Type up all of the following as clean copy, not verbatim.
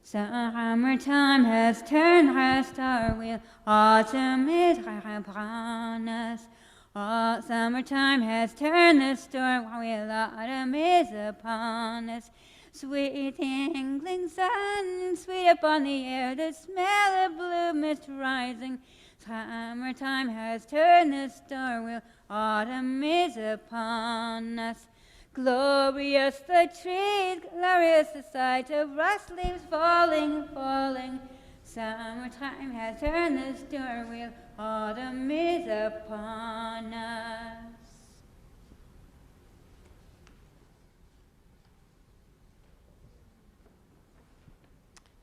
Summertime has turned her star wheel, autumn is upon us. Summertime has turned the storm wheel, autumn is upon us. Sweet tingling sun, sweet upon the air, the smell of blue mist rising. Summertime has turned the star wheel, autumn is upon us. Glorious the trees, glorious the sight of rust leaves falling, falling. Summertime has turned the star wheel, autumn is upon us.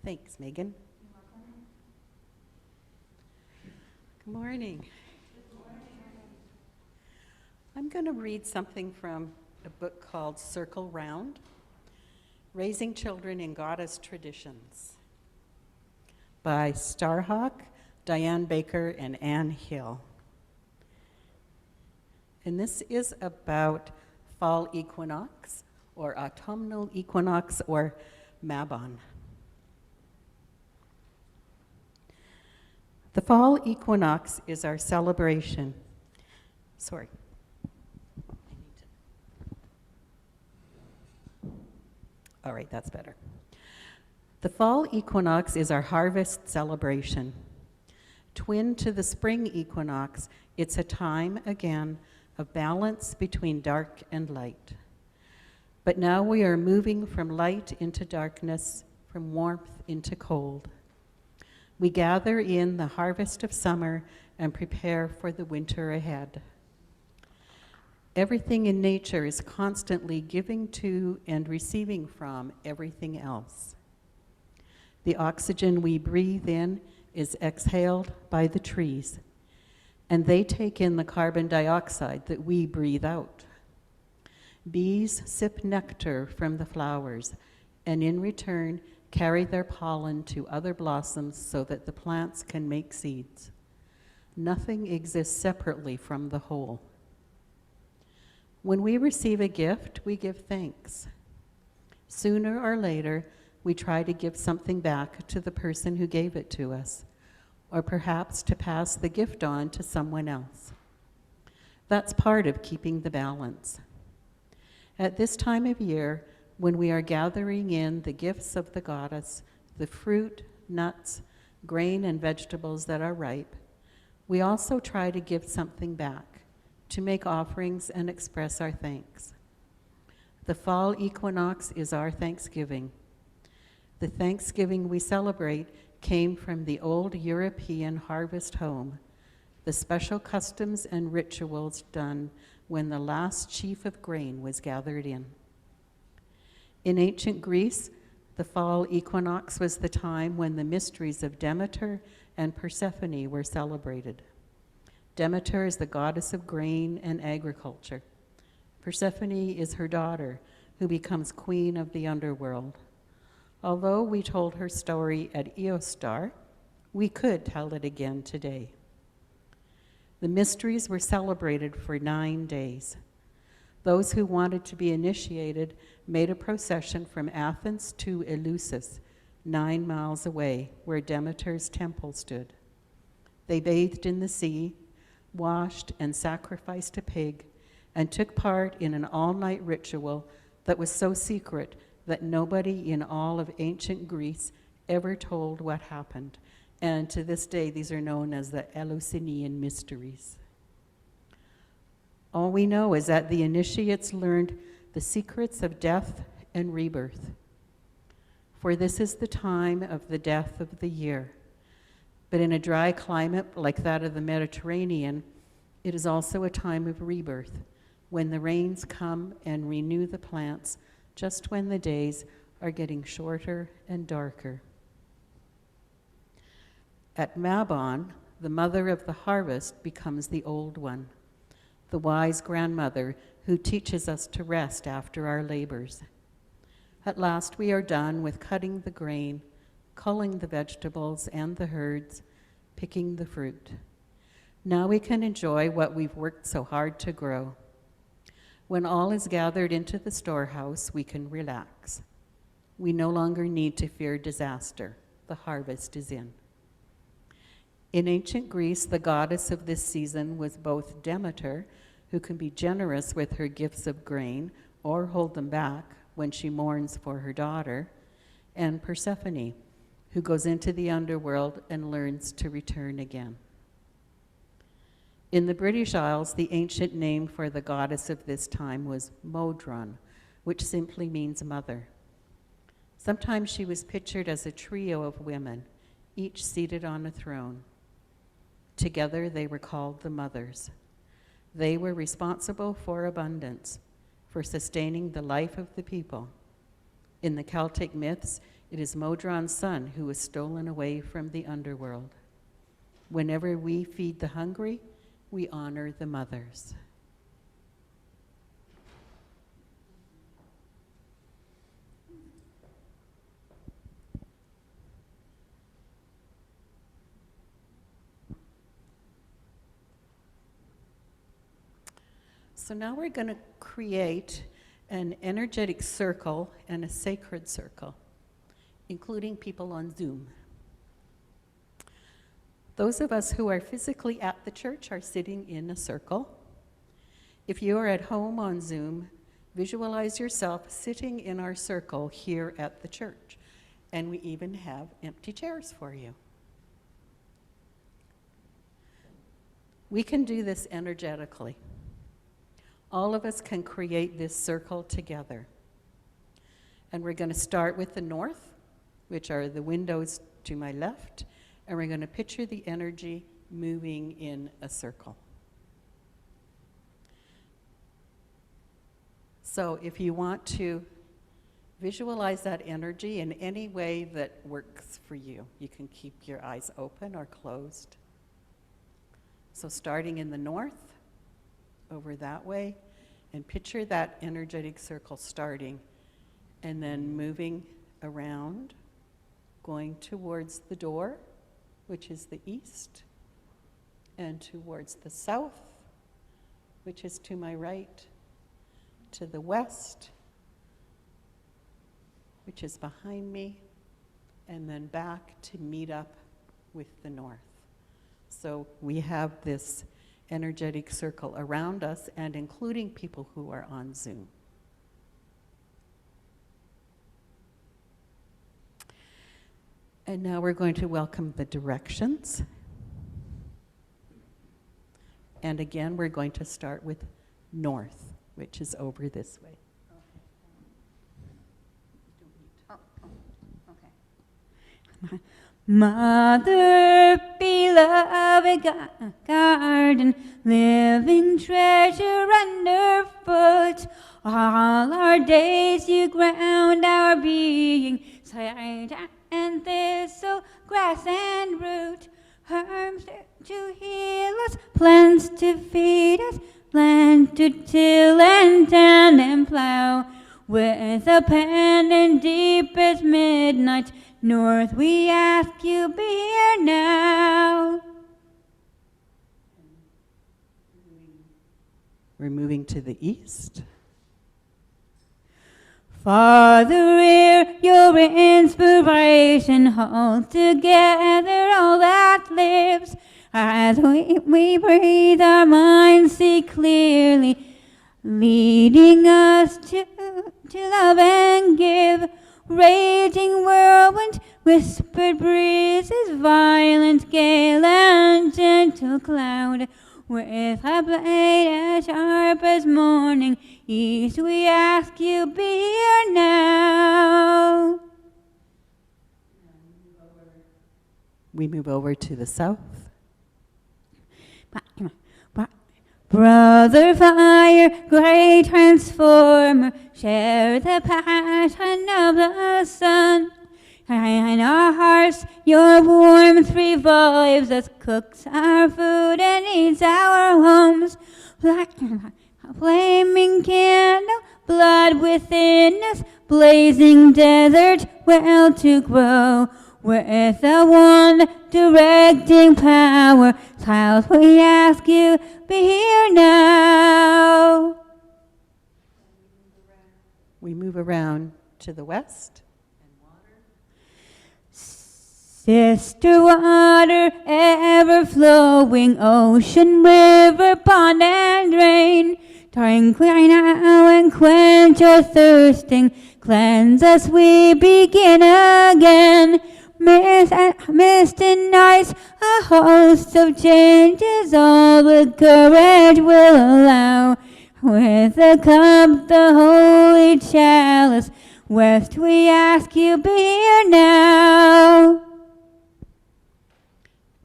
Thanks, Megan. Good morning. I'm going to read something from a book called Circle Round, Raising Children in Goddess Traditions by Starhawk, Diane Baker, and Anne Hill. And this is about fall equinox, or autumnal equinox, or Mabon. The fall equinox is our celebration. Sorry. All right, that's better. The fall equinox is our harvest celebration. Twin to the spring equinox, it's a time, again, of balance between dark and light. But now we are moving from light into darkness, from warmth into cold. We gather in the harvest of summer and prepare for the winter ahead. Everything in nature is constantly giving to and receiving from everything else. The oxygen we breathe in is exhaled by the trees, and they take in the carbon dioxide that we breathe out. Bees sip nectar from the flowers, and in return, carry their pollen to other blossoms so that the plants can make seeds. Nothing exists separately from the whole. When we receive a gift, we give thanks. Sooner or later, we try to give something back to the person who gave it to us, or perhaps to pass the gift on to someone else. That's part of keeping the balance. At this time of year, when we are gathering in the gifts of the goddess, the fruit, nuts, grain, and vegetables that are ripe, we also try to give something back, to make offerings and express our thanks. The fall equinox is our Thanksgiving. The Thanksgiving we celebrate came from the old European harvest home, the special customs and rituals done when the last sheaf of grain was gathered in. In ancient Greece, the fall equinox was the time when the mysteries of Demeter and Persephone were celebrated. Demeter is the goddess of grain and agriculture. Persephone is her daughter, who becomes queen of the underworld. Although we told her story at Eostar, we could tell it again today. The mysteries were celebrated for 9 days. Those who wanted to be initiated made a procession from Athens to Eleusis, 9 miles away, where Demeter's temple stood. They bathed in the sea, washed and sacrificed a pig, and took part in an all-night ritual that was so secret that nobody in all of ancient Greece ever told what happened. And to this day, these are known as the Elusivian Mysteries. All we know is that the initiates learned the secrets of death and rebirth. For this is the time of the death of the year. But in a dry climate like that of the Mediterranean, it is also a time of rebirth, when the rains come and renew the plants just when the days are getting shorter and darker. At Mabon, the mother of the harvest becomes the old one, the wise grandmother who teaches us to rest after our labors. At last we are done with cutting the grain, culling the vegetables and the herds, picking the fruit. Now we can enjoy what we've worked so hard to grow. When all is gathered into the storehouse, we can relax. We no longer need to fear disaster. The harvest is in. In ancient Greece, the goddess of this season was both Demeter, who can be generous with her gifts of grain or hold them back when she mourns for her daughter, and Persephone, who goes into the underworld and learns to return again. In the British Isles, the ancient name for the goddess of this time was Modron, which simply means mother. Sometimes she was pictured as a trio of women, each seated on a throne. Together they were called the mothers. They were responsible for abundance, for sustaining the life of the people. In the Celtic myths, it is Modron's son who was stolen away from the underworld. Whenever we feed the hungry, we honor the mothers. So now we're going to create an energetic circle and a sacred circle, including people on Zoom. Those of us who are physically at the church are sitting in a circle. If you are at home on Zoom, visualize yourself sitting in our circle here at the church. And we even have empty chairs for you. We can do this energetically. All of us can create this circle together. And we're going to start with the north, which are the windows to my left, and we're going to picture the energy moving in a circle. So if you want to visualize that energy in any way that works for you, you can keep your eyes open or closed. So starting in the north, over that way, and picture that energetic circle starting and then moving around, going towards the door, which is the east, and towards the south, which is to my right, to the west, which is behind me, and then back to meet up with the north. So we have this energetic circle around us and including people who are on Zoom. And now we're going to welcome the directions. And again, we're going to start with north, which is over this way. Okay. Mother, beloved garden, living treasure underfoot. All our days you ground our being, side and thistle, grass and root. Herbs to heal us, plants to feed us, land to till and tend and plow. With a pen in deepest midnight, north we ask you be here now. We're moving to the east. Father, hear your inspiration, hold together all that lives. As we breathe, our minds see clearly, leading us to love and give. Raging whirlwind, whispered breezes, violent gale and gentle cloud. With a blade as sharp as morning, east we ask you be here now. We move over to the south. Brother fire, great transformer, share the passion of the sun. In our hearts, your warmth revives us, cooks our food and eats our homes. Like a flaming candle, blood within us, blazing desert, well to grow. With the one directing power, child, we ask you, be here now. We move around to the west. Sister water, ever flowing, ocean, river, pond, and rain, drink we now and quench our thirsting, cleanse us, we begin again. Mist and ice, a host of changes, all the courage will allow. With the cup, the holy chalice, west we ask you, be here now.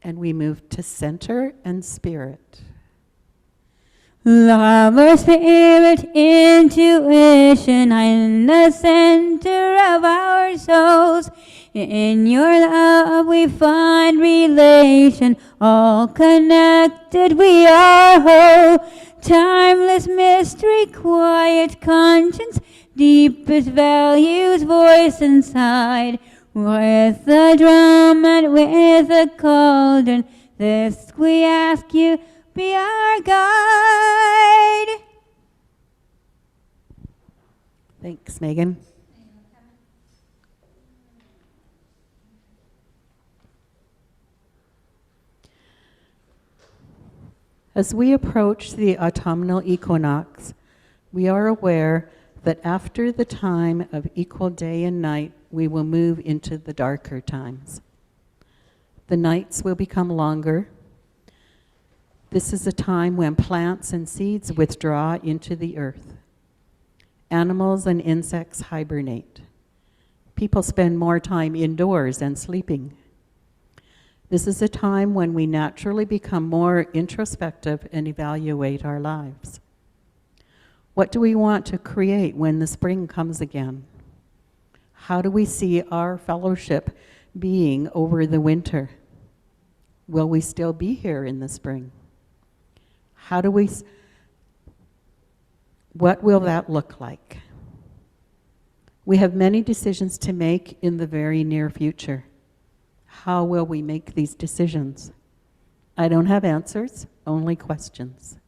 And we move to center and spirit. Love our spirit, intuition, in the center of our souls. In your love we find relation, all connected we are whole. Timeless mystery, quiet conscience, deepest values voice inside. With the drum and with the cauldron, this we ask you, be our guide. Thanks, Megan. As we approach the autumnal equinox, we are aware that after the time of equal day and night, we will move into the darker times. The nights will become longer. This is a time when plants and seeds withdraw into the earth. Animals and insects hibernate. People spend more time indoors and sleeping. This is a time when we naturally become more introspective and evaluate our lives. What do we want to create when the spring comes again? How do we see our fellowship being over the winter? Will we still be here in the spring? What will that look like? We have many decisions to make in the very near future. How will we make these decisions? I don't have answers, only questions.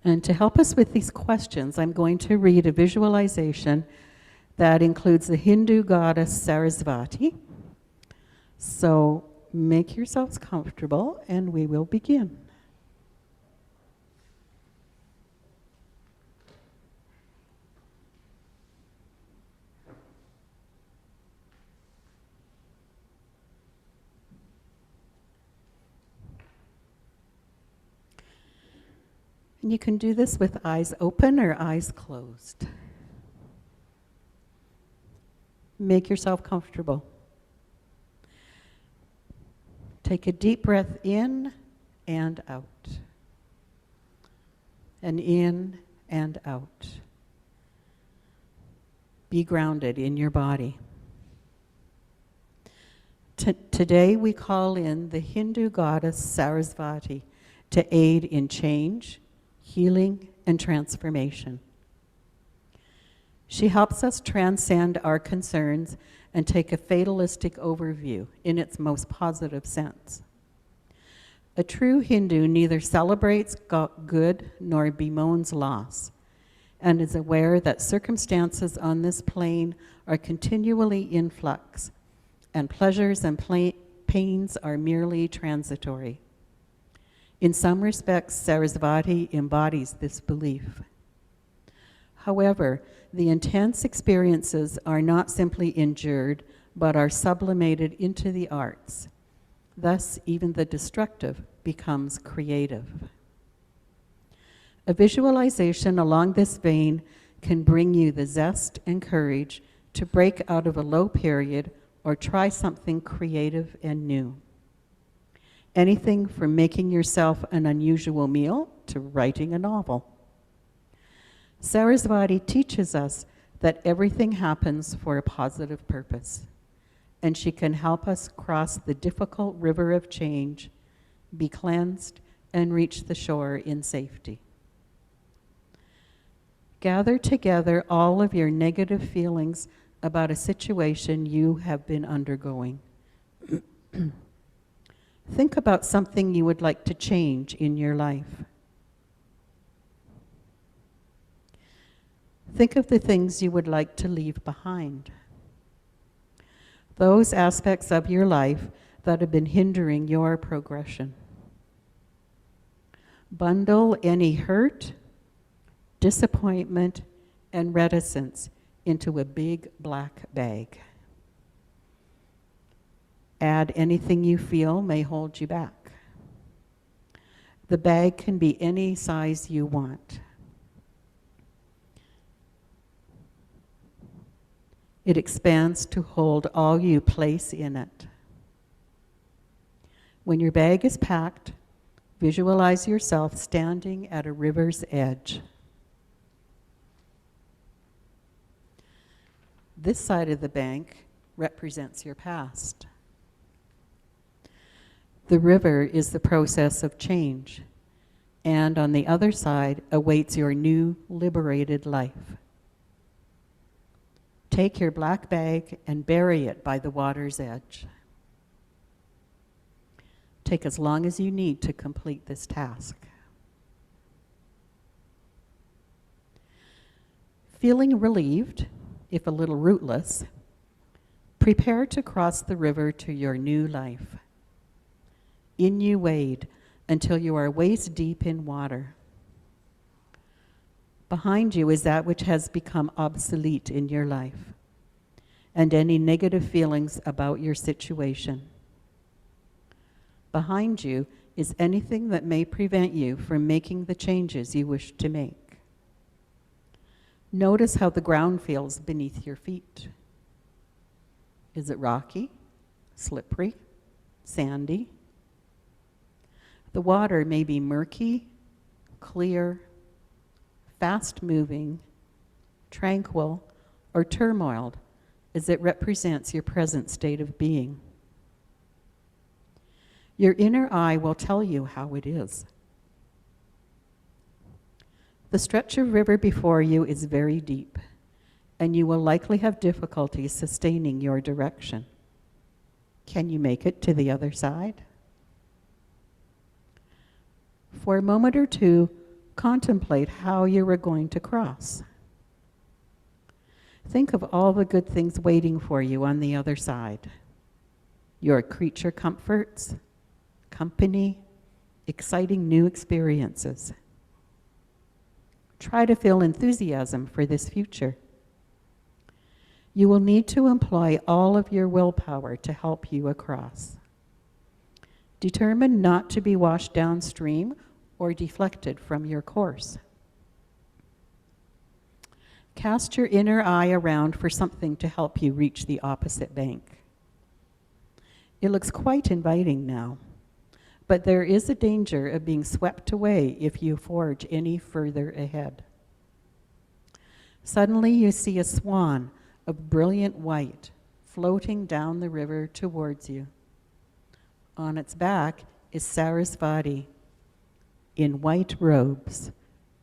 And to help us with these questions, I'm going to read a visualization that includes the Hindu goddess Sarasvati. So make yourselves comfortable and we will begin. And you can do this with eyes open or eyes closed. Make yourself comfortable. Take a deep breath in and out. And in and out. Be grounded in your body. Today we call in the Hindu goddess Sarasvati to aid in change, healing, and transformation. She helps us transcend our concerns and take a fatalistic overview in its most positive sense. A true Hindu neither celebrates good nor bemoans loss, and is aware that circumstances on this plane are continually in flux, and pleasures and pains are merely transitory. In some respects, Sarasvati embodies this belief. However, the intense experiences are not simply endured, but are sublimated into the arts. Thus, even the destructive becomes creative. A visualization along this vein can bring you the zest and courage to break out of a low period or try something creative and new. Anything from making yourself an unusual meal to writing a novel. Sarasvati teaches us that everything happens for a positive purpose, and she can help us cross the difficult river of change, be cleansed, and reach the shore in safety. Gather together all of your negative feelings about a situation you have been undergoing. Think about something you would like to change in your life. Think of the things you would like to leave behind. those aspects of your life that have been hindering your progression. Bundle any hurt, disappointment, and reticence into a big black bag. Add anything you feel may hold you back. The bag can be any size you want. It expands to hold all you place in it. When your bag is packed, visualize yourself standing at a river's edge. This side of the bank represents your past. The river is the process of change, and on the other side awaits your new liberated life. Take your black bag and bury it by the water's edge. Take as long as you need to complete this task. Feeling relieved, if a little rootless, prepare to cross the river to your new life. In you wade until you are waist deep in water. Behind you is that which has become obsolete in your life, and any negative feelings about your situation. Behind you is anything that may prevent you from making the changes you wish to make. Notice how the ground feels beneath your feet. Is it rocky, slippery, sandy? The water may be murky, clear, fast-moving, tranquil, or turmoiled, as it represents your present state of being. Your inner eye will tell you how it is. The stretch of river before you is very deep, and you will likely have difficulty sustaining your direction. Can you make it to the other side? For a moment or two, contemplate how you are going to cross. Think of all the good things waiting for you on the other side. Your creature comforts, company, exciting new experiences. Try to feel enthusiasm for this future. You will need to employ all of your willpower to help you across. Determine not to be washed downstream or deflected from your course. Cast your inner eye around for something to help you reach the opposite bank. It looks quite inviting now, but there is a danger of being swept away if you forge any further ahead. Suddenly you see a swan of brilliant white floating down the river towards you. On its back is Sarasvati in white robes,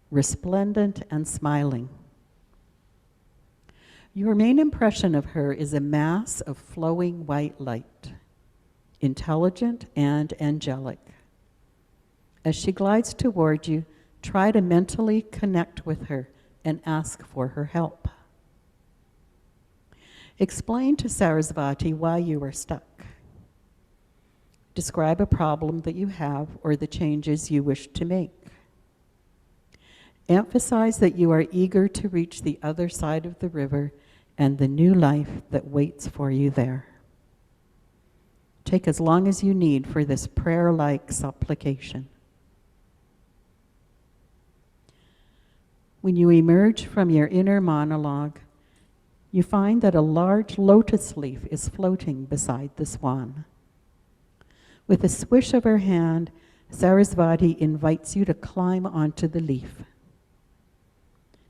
resplendent and smiling. Your main impression of her is a mass of flowing white light, intelligent and angelic. As she glides toward you, try to mentally connect with her and ask for her help. Explain to Sarasvati why you are stuck. Describe a problem that you have or the changes you wish to make. Emphasize that you are eager to reach the other side of the river and the new life that waits for you there. Take as long as you need for this prayer-like supplication. When you emerge from your inner monologue, you find that a large lotus leaf is floating beside the swan. With a swish of her hand, Sarasvati invites you to climb onto the leaf.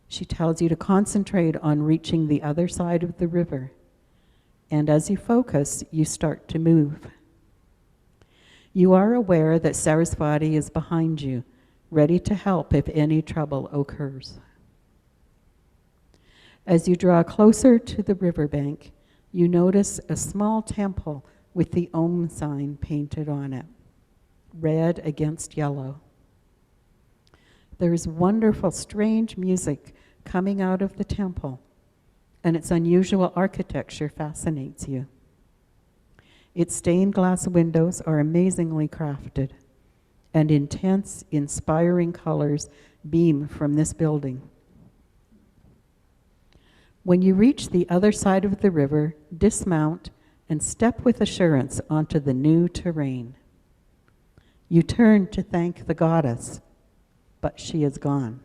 She tells you to concentrate on reaching the other side of the river, and as you focus, you start to move. You are aware that Sarasvati is behind you, ready to help if any trouble occurs. As you draw closer to the riverbank, you notice a small temple with the Om sign painted on it, red against yellow. There is wonderful, strange music coming out of the temple, and its unusual architecture fascinates you. Its stained glass windows are amazingly crafted, and intense, inspiring colors beam from this building. When you reach the other side of the river, dismount and step with assurance onto the new terrain. You turn to thank the goddess, but she is gone.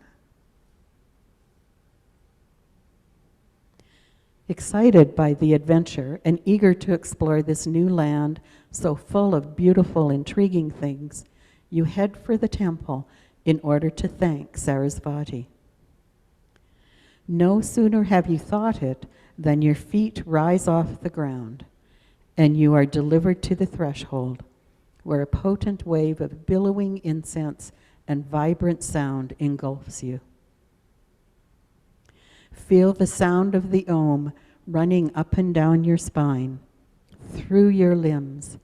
Excited by the adventure and eager to explore this new land so full of beautiful, intriguing things, you head for the temple in order to thank Sarasvati. No sooner have you thought it than your feet rise off the ground, and you are delivered to the threshold, where a potent wave of billowing incense and vibrant sound engulfs you. Feel the sound of the Om running up and down your spine, through your limbs,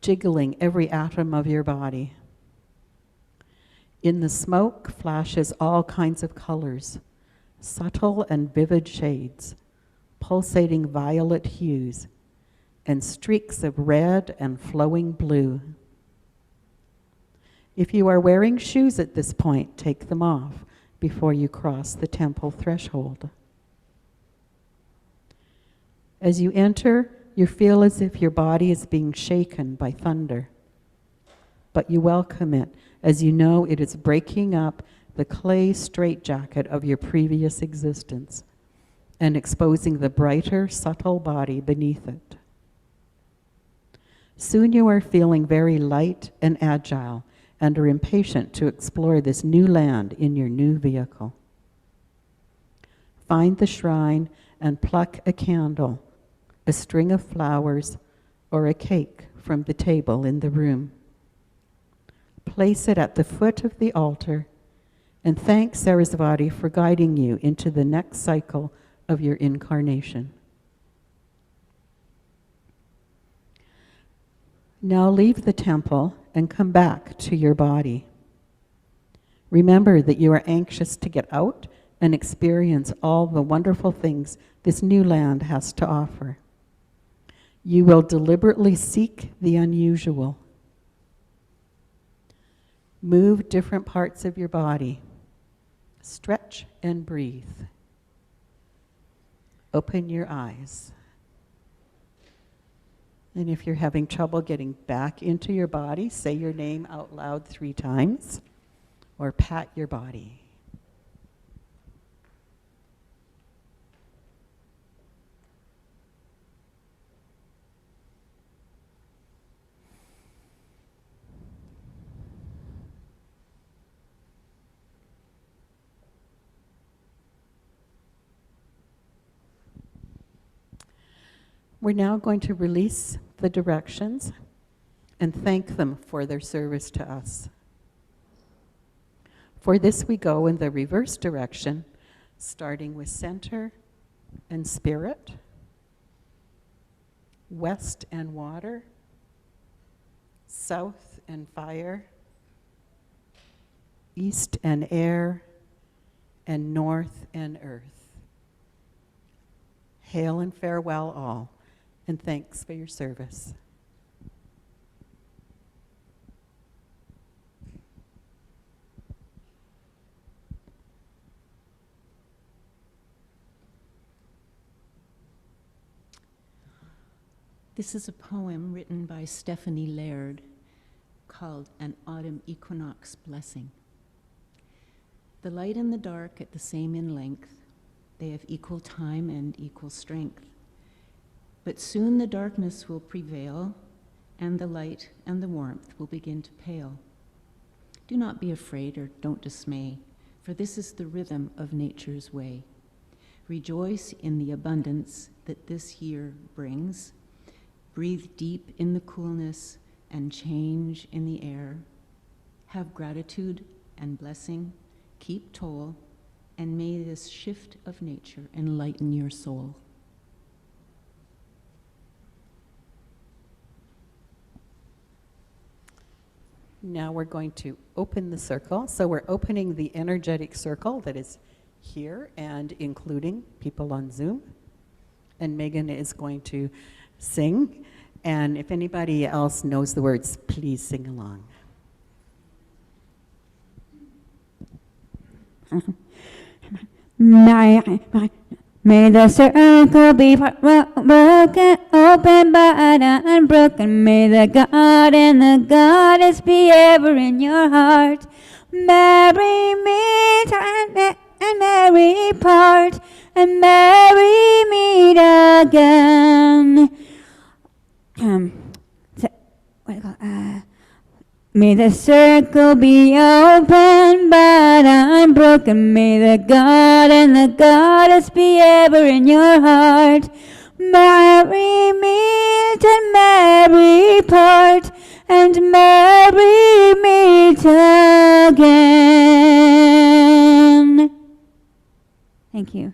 jiggling every atom of your body. In the smoke flashes all kinds of colors, subtle and vivid shades, pulsating violet hues, and streaks of red and flowing blue. If you are wearing shoes at this point, take them off before you cross the temple threshold. As you enter, you feel as if your body is being shaken by thunder, but you welcome it as you know it is breaking up the clay straitjacket of your previous existence and exposing the brighter, subtle body beneath it. Soon you are feeling very light and agile and are impatient to explore this new land in your new vehicle. Find the shrine and pluck a candle, a string of flowers, or a cake from the table in the room. Place it at the foot of the altar and thank Sarasvati for guiding you into the next cycle of your incarnation. Now leave the temple and come back to your body. Remember that you are anxious to get out and experience all the wonderful things this new land has to offer. You will deliberately seek the unusual. Move different parts of your body. Stretch and breathe. Open your eyes. And if you're having trouble getting back into your body, say your name out loud 3 times, or pat your body. We're now going to release the directions and thank them for their service to us. For this, we go in the reverse direction, starting with center and spirit, west and water, south and fire, east and air, and north and earth. Hail and farewell all, and thanks for your service. This is a poem written by Stephanie Laird called An Autumn Equinox Blessing. The light and the dark at the same in length, they have equal time and equal strength. But soon the darkness will prevail, and the light and the warmth will begin to pale. Do not be afraid or don't dismay, for this is the rhythm of nature's way. Rejoice in the abundance that this year brings. Breathe deep in the coolness and change in the air. Have gratitude and blessing, keep toll, and may this shift of nature enlighten your soul. Now we're going to open the circle. So we're opening the energetic circle that is here and including people on Zoom. And Megan is going to sing And if anybody else knows the words, please sing along. May the circle be broken, open but unbroken. May the God and the goddess be ever in your heart. Marry meet and marry part, and marry meet again. May the circle be open but unbroken. May the God and the goddess be ever in your heart. Marry meet and marry part, and marry meet again. Thank you.